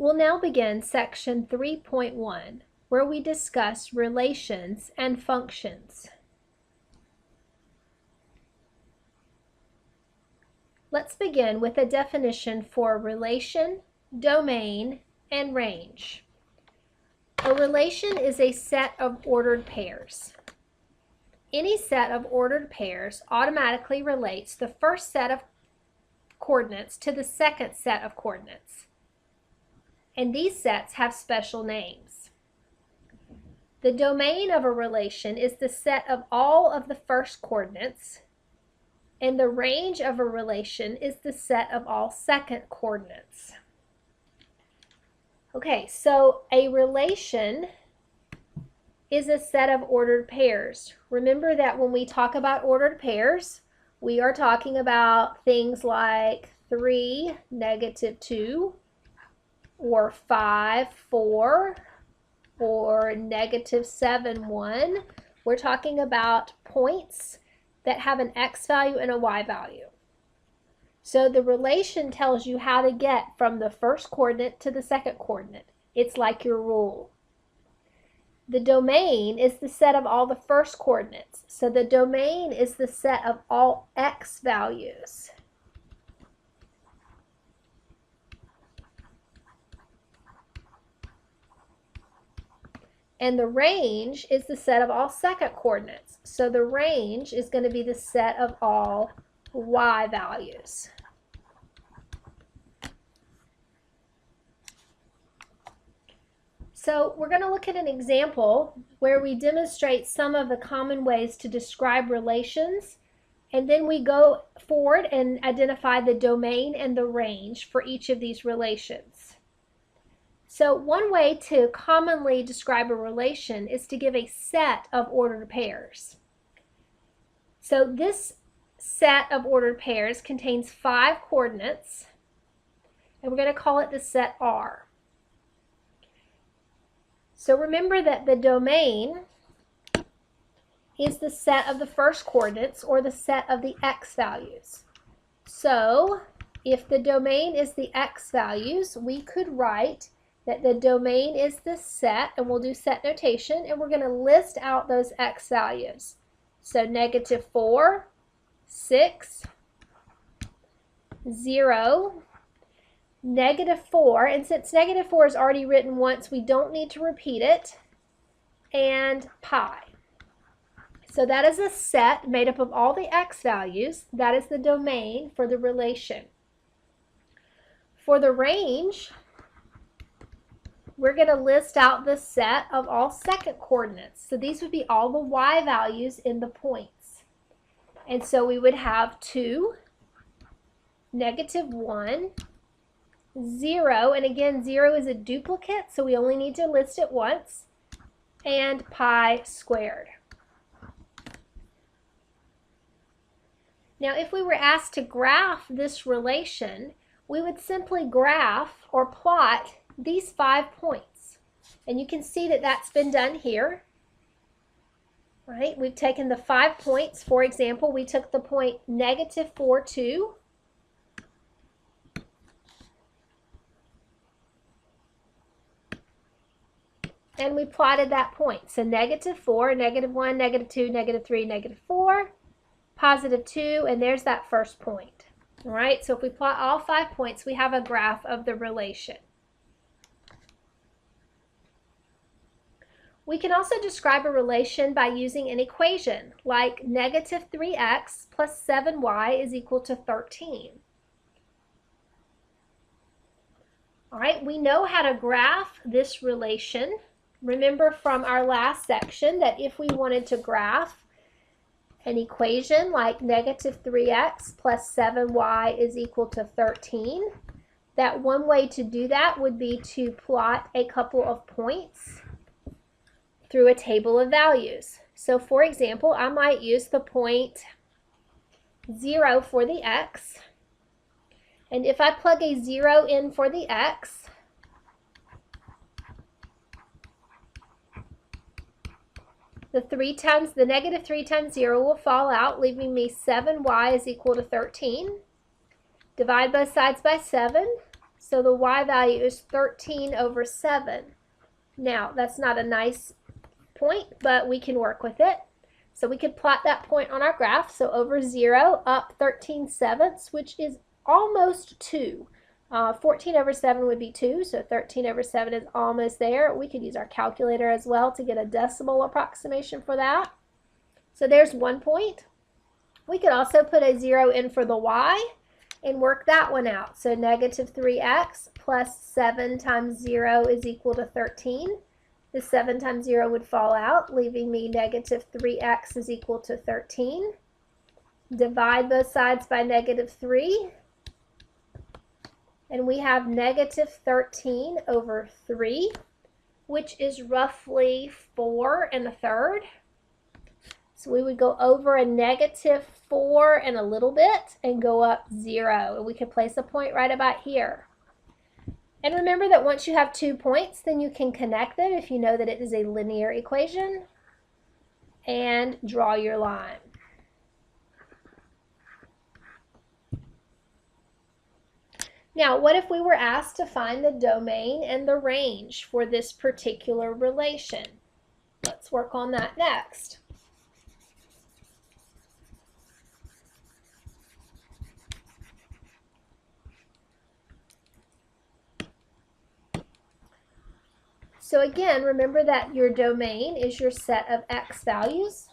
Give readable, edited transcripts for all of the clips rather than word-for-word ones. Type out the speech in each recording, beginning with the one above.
We'll now begin section 3.1, where we discuss relations and functions. Let's begin with a definition for relation, domain, and range. A relation is a set of ordered pairs. Any set of ordered pairs automatically relates the first set of coordinates to the second set of coordinates. And these sets have special names. The domain of a relation is the set of all of the first coordinates, and the range of a relation is the set of all second coordinates. Okay, so a relation is a set of ordered pairs. Remember that when we talk about ordered pairs, we are talking about things like 3, -2, or 5, 4, or -7, 1. We're talking about points that have an x value and a y value. So the relation tells you how to get from the first coordinate to the second coordinate. It's like your rule. The domain is the set of all the first coordinates. So the domain is the set of all x values. And the range is the set of all second coordinates. So the range is going to be the set of all y values. So we're going to look at an example where we demonstrate some of the common ways to describe relations, and then we go forward and identify the domain and the range for each of these relations. So one way to commonly describe a relation is to give a set of ordered pairs. So this set of ordered pairs contains 5 coordinates, and we're going to call it the set R. So remember that the domain is the set of the first coordinates, or the set of the x values. So if the domain is the x values, we could write that the domain is the set, and we'll do set notation, and we're going to list out those x values. So -4, 6, 0, -4, and since -4 is already written once, we don't need to repeat it, and pi. So that is a set made up of all the x values. That is the domain for the relation. For the range, we're going to list out the set of all second coordinates. So these would be all the y values in the points. And so we would have 2, -1, 0, and again 0 is a duplicate, so we only need to list it once, and pi squared. Now if we were asked to graph this relation, we would simply graph or plot these 5 points. And you can see that that's been done here. Right? We've taken the 5 points. For example, we took the point -4, 2. And we plotted that point. So -4, -1, -2, -3, -4, +2, and there's that first point. All right, so if we plot all 5 points, we have a graph of the relation. We can also describe a relation by using an equation, like -3x plus 7y is equal to 13. All right, we know how to graph this relation. Remember from our last section that if we wanted to graph an equation like -3x plus 7y is equal to 13, that one way to do that would be to plot a couple of points through a table of values. So for example, I might use the point 0 for the x, and if I plug a 0 in for the x, the -3 times 0 will fall out, leaving me 7y is equal to 13. Divide both sides by 7, So the y value is 13 over 7. Now, that's not a nice point, but we can work with it. So we could plot that point on our graph. So over 0, up 13/7, which is almost 2. 14 over 7 would be 2, so 13 over 7 is almost there. We could use our calculator as well to get a decimal approximation for that. So there's 1 point. We could also put a 0 in for the y and work that one out. So negative 3x plus 7 times 0 is equal to 13. The 7 times 0 would fall out, leaving me negative 3x is equal to 13. Divide both sides by negative 3. And we have negative 13 over 3, which is roughly 4 1/3. So we would go over a negative 4 and a little bit and go up 0. And we could place a point right about here. And remember that once you have 2 points, then you can connect them if you know that it is a linear equation, and draw your line. Now, what if we were asked to find the domain and the range for this particular relation? Let's work on that next. So again, remember that your domain is your set of x values.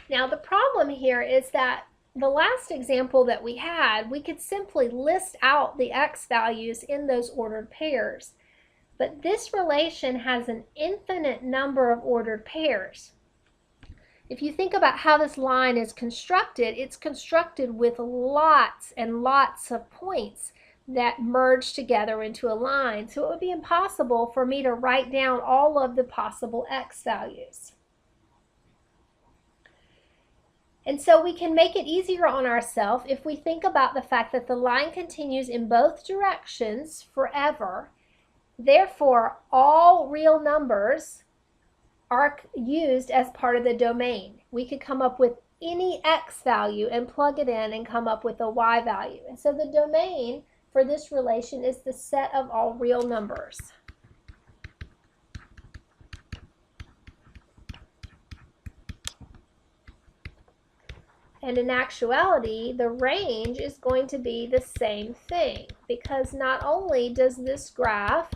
Now, the problem here is that the last example that we had, we could simply list out the x values in those ordered pairs. But this relation has an infinite number of ordered pairs. If you think about how this line is constructed, it's constructed with lots and lots of points that merge together into a line. So it would be impossible for me to write down all of the possible x values. And so we can make it easier on ourselves if we think about the fact that the line continues in both directions forever. Therefore, all real numbers are used as part of the domain. We could come up with any x value and plug it in and come up with a y value. And so the domain for this relation is the set of all real numbers. And in actuality, the range is going to be the same thing, because not only does this graph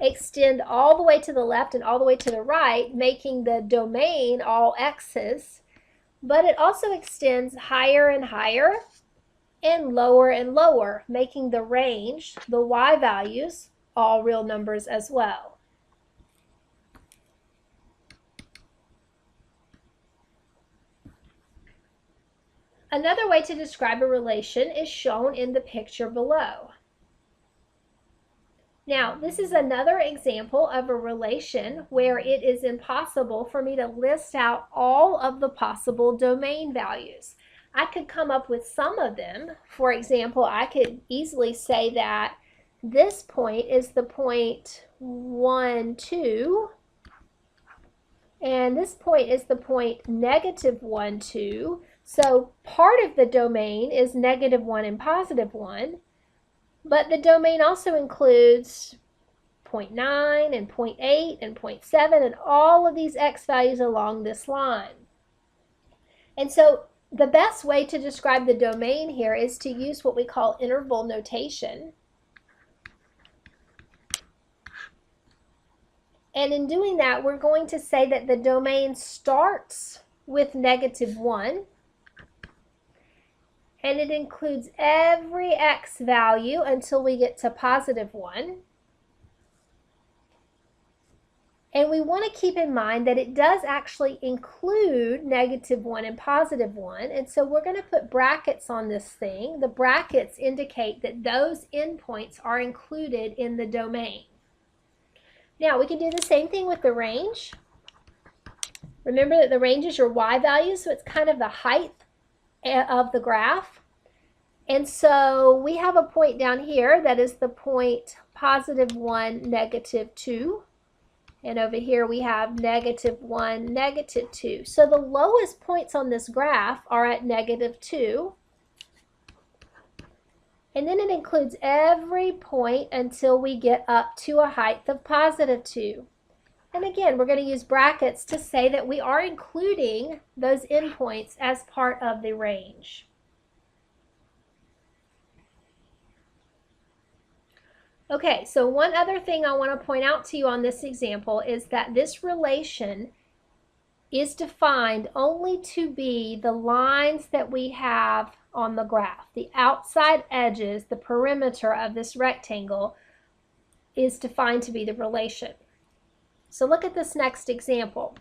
extend all the way to the left and all the way to the right, making the domain all x's, but it also extends higher and higher and lower, making the range, the y values, all real numbers as well. Another way to describe a relation is shown in the picture below. Now, this is another example of a relation where it is impossible for me to list out all of the possible domain values. I could come up with some of them. For example, I could easily say that this point is the point 1, 2, and this point is the point negative 1, 2. So part of the domain is negative 1 and positive 1, but the domain also includes 0.9 and 0.8 and 0.7 and all of these x values along this line. And so the best way to describe the domain here is to use what we call interval notation. And in doing that, we're going to say that the domain starts with negative 1. And it includes every x value until we get to positive 1. And we want to keep in mind that it does actually include negative 1 and positive 1. And so we're going to put brackets on this thing. The brackets indicate that those endpoints are included in the domain. Now, we can do the same thing with the range. Remember that the range is your y value, so it's kind of the height of the graph. And so we have a point down here that is the point positive 1, negative 2. And over here we have negative 1, negative 2. So the lowest points on this graph are at negative 2. And then it includes every point until we get up to a height of positive 2. And again, we're going to use brackets to say that we are including those endpoints as part of the range. Okay, so one other thing I want to point out to you on this example is that this relation is defined only to be the lines that we have on the graph. The outside edges, the perimeter of this rectangle, is defined to be the relation. So look at this next example.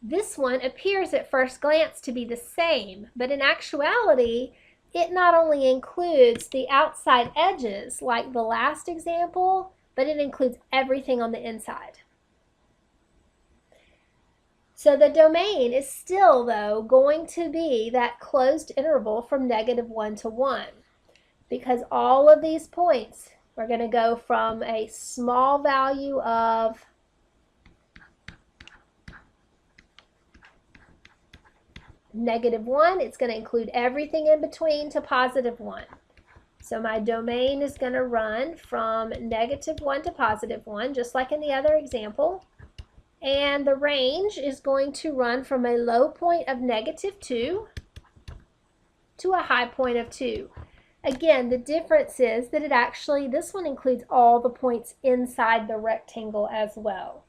This one appears at first glance to be the same, but in actuality, it not only includes the outside edges like the last example, but it includes everything on the inside. So the domain is still, though, going to be that closed interval from -1 to 1, because all of these points are going to go from a small value of -1, it's going to include everything in between, to +1. So my domain is going to run from -1 to +1, just like in the other example. And the range is going to run from a low point of -2 to a high point of 2. Again, the difference is that this one includes all the points inside the rectangle as well.